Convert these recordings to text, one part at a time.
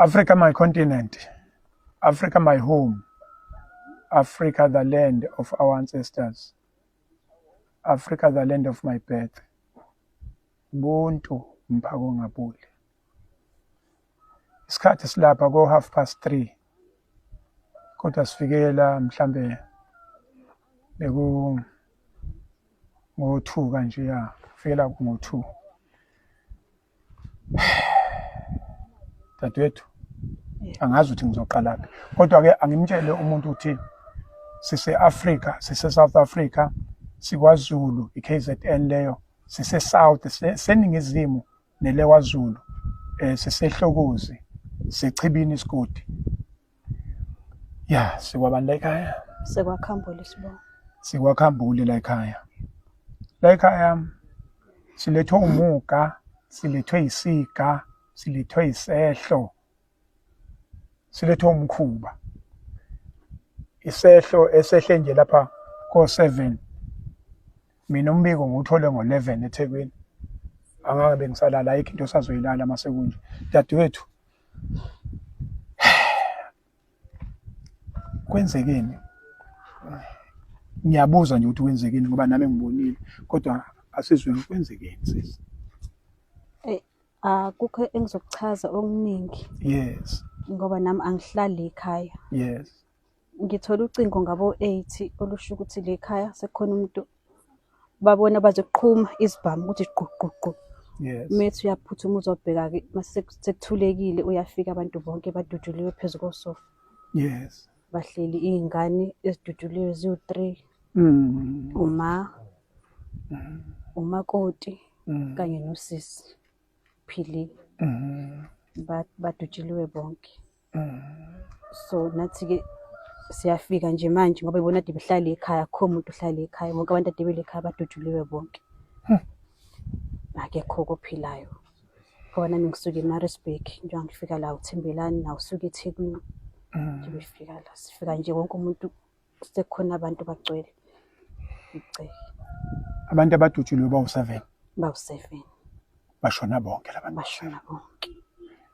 Africa, my continent. Africa, my home. Africa, the land of our ancestors. Africa, the land of my birth. Ubuntu mphako ngapuli. Isikhathi silapha go 3:30. Kodwa sifikela mhlambe beku ngo-2 kanje ya. Fikela ngo-2. Dadewethu. Angazi ukuthi ngizoqala phi. Kodwa ke angimtshele umuntu ukuthi sise Africa, sise South Africa, sikwaZulu, iKZN leyo, sise South, seningizimu nelewaZulu. Sisehlokozi, sechibini isigodi. Yeah, sikwabani la ekhaya? Sekwakhambule sibonga. Sikwakhambule la ekhaya. La ekhaya silethwe umuga, silethwe isiga, silethwe isehlo. Silethwe umkhuba. Isehlo esehle nje lapha ko7. Mina umbiko ngithole ngo11 eThekwini. Angeke bengisalala ayikho into sazoyilala mase kunje. Dadewethu. Kwenzekeni? Ngiyabuza nje ukuthi kwenzekeni ngoba nami ngibonile kodwa asizwe kwenzekeni sisi. Kukho engizokuchaza okuningi. Yes. Ngoba nami angihlali ekhaya. Yes. Ngithola ucingo ngabo 8 olusho ukuthi le ekhaya sekhona umuntu babona bazoqhuma isibhamu ukuthi gquqququ. Yes. Methi uyaphuthuma uzobheka ke mase sekuthulekile uyafika abantu bonke baduduliwe phezulu kosofa. Yes. Bahleli izingane eziduduliwe ziwu3. Umakoti kanye nosisi phili. Baduduliwe bonke. So nathi ke siyafika nje manje ngoba ibona ade behlala ekhaya akho umuntu uhlala ekhaya bonke abantu ade bele ekhaya baduduliwe bonke. Akekho kophilayo. Khona ngisuka eMaritzburg njengoba ngifika la uThembelani na usuka eThekwini. Nje befika la sifika nje wonke umuntu sekukhona abantu bagcwele. Abantu abadutshuliwe bawu7. Bawu7. Bashona bonke labantu. Bashona bonke.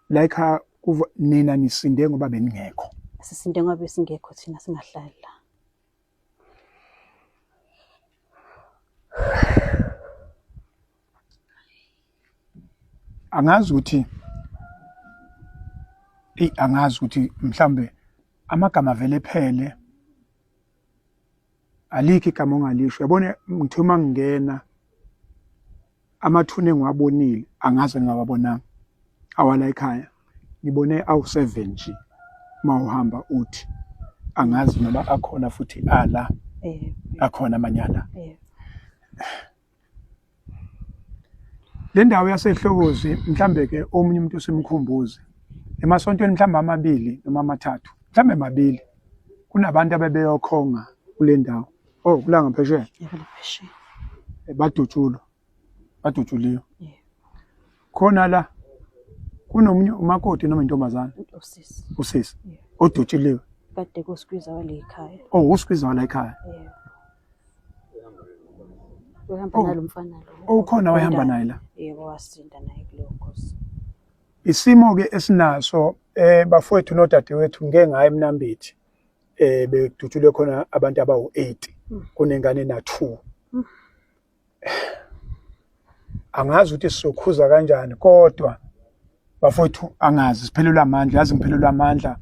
Like nina nisinde ngoba beningekho. Sisinde ngoba besingekho thina singahlali la. Angazi ukuthi mhlambe amagama vele phele alikho igama ongalisho. Yabona ngithe uma ngingena amathune engiwabonile angaze ngawabonanga awala ekhaya. Ngibone awu7 nje mawuhamba uthi angazi noma akhona futhi ala akhona amanyala. Le ndawo yasehlokozi mhlambe ke omunye umuntu usimkhumbuze emasontweni mhlambe 2 noma 3 mhlambe 2 kunabantu abebeyokhonga kule ndawo. Oh kulanga phesheya. Yebo phesheya. Badutshuliwe. Khona la kunomunye umakoti noma intombazana. Usisi. Odutshuliwe. Kade kuSkwiza wale ekhaya. Oh uSkwiza wala ekhaya. Uhamba nalo mfana lo. Ukhona wahamba naye la. Yebo wasinda naye kuleyo nkosi. Isimo ke esinaso bafowethu nodadewethu ngeke ngaye eMnambithi bedutshulwe khona abantu abawu8 kunengane na2. Angazi ukuthi sizokhuza kanjani kodwa bafowethu angazi siphelelwa amandla yazi ngiphelelwa amandla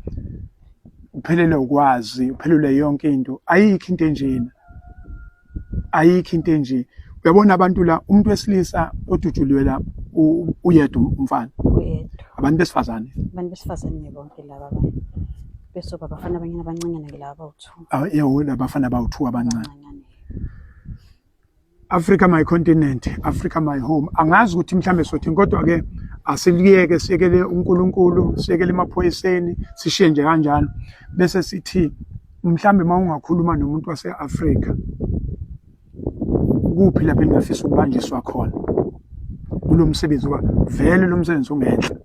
uphelele ukwazi uphelele yonke into ayikho into enjena ayikho into enje. Uyabona abantu la umuntu wesilisa odutshuliwe la uyedwa umfana abantu besifazane bonke laba abanye bese babafana abanye abancane laba bawu2. Yebo labafana bawu2 abancane. Africa my continent, Africa my home. Angazi ukuthi mhlambe sothi kodwa ke asiliyeke siyekele uNkulunkulu siyekele emaphoyiseni sishiye nje kanjalo bese sithi mhlambe mawungakhuluma nomuntu waseAfrica kuphi lapho engafisa ukubanjiswa khona kulomsebenzi wa vele lo msebenzi ungenhla.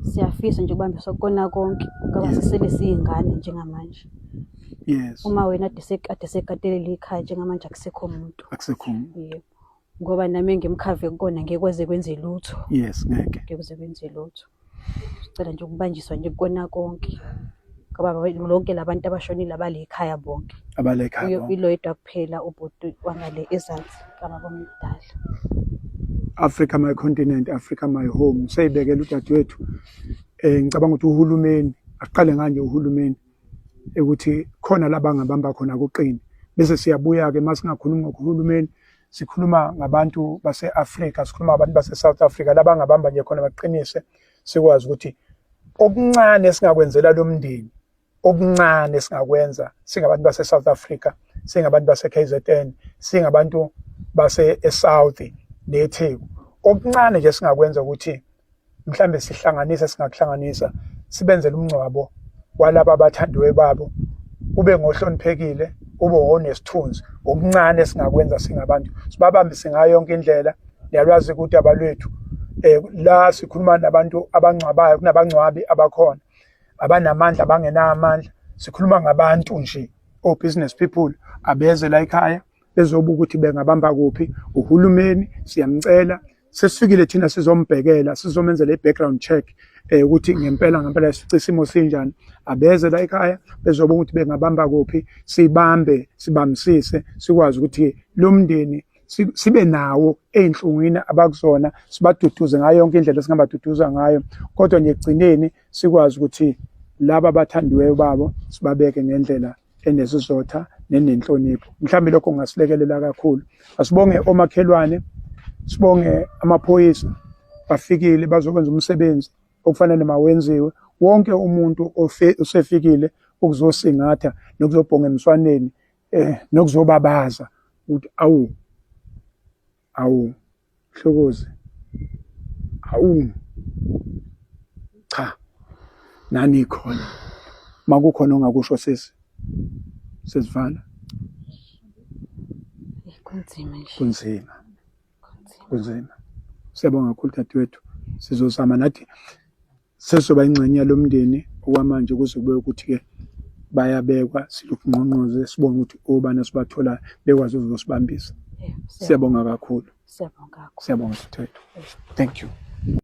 Siyafisa nje ukubambiswa kona konke ngoba sisele siyingane njengamanje. Yes. Uma wena ade sekatelele ekhaya njengamanje akusekho umuntu. Akusekho. Yebo. ngoba nami ngimkhave kukona ngeke kwenze lutho. Yes, ngeke. Ngeke kwenze lutho. Sicela nje ukubanjiswa nje kukona konke. Ngoba lonke labantu abashonile abale ekhaya bonke. Abale ekhaya. Ilo yedwa kuphela ubhuti wangale ezansi kababa omdala. Africa my continent, Africa my home. Sayibekela udadewethu. Ngicabanga ukuthi uhulumeni, aqale nganje uhulumeni ukuthi khona labangabamba khona kuqini. Bese siyabuya ke masingakhulumi ngohulumeni, sikhuluma ngabantu base-Africa, sikhuluma ngabantu base-South Africa labangabamba nje khona baqinise sikwazi ukuthi okuncane singakwenzela lo mndeni, okuncane singakwenza singabantu base-South Africa, singabantu base-KZN, singabantu base-South neTheku. Okuncane nje singakwenza ukuthi mhlambe sihlanganise singakuhlanganisa sibenzele umncwabo walabo abathandiwe babo ube ngohloniphekile ube onesithunzi okuncane singakwenza singabantu sibabambise ngayo yonke indlela niyalwazi ukuthi abalwethu la sikhuluma nabantu abangcwabayo kunabangcwabi abakhona abanamandla abangenamandla sikhuluma ngabantu nje business people abeze la ekhaya bezobuka ukuthi bengabamba kuphi uhulumeni siyamcela sesifikile thina sizombhekela sizomenzela i-background check ukuthi ngempela isici isimo sinjani abeze la ekhaya bezobuka ukuthi bengabamba kuphi sibambe sibambisise sikwazi ukuthi lo mndeni sibe nawo einhlungwini abakuzona sibaduduze ngayo yonke indlela singabaduduza ngayo kodwa nje egcineni sikwazi ukuthi laba abathandiweyo babo sibabeke ngendlela enesizotha nenenhlonipho mhlawumbe lokho kungasilekelela kakhulu asibonge omakhelwane sibonge amaphoyisa bafikile bazokwenza umsebenzi okufanele mawenziwe wonke umuntu osefikile ukuzosingatha nokuzobhonga emswaneni nokuzobabaza ukuthi awu Hlokozi cha nani khona makukhona ongakusho sesivala kunzima siyabonga kakhulu dadewethu sizozama nathi sesoba ingxenye yalomndeni okwamanje kuze kube ukuthi ke bayabekwa silokungqongqoze sibonga ukuthi obani sibathola bekwazi ukuzosibambisa siyabonga kakhulu Siyabonga. Siyabonga dadewethu. Thank you.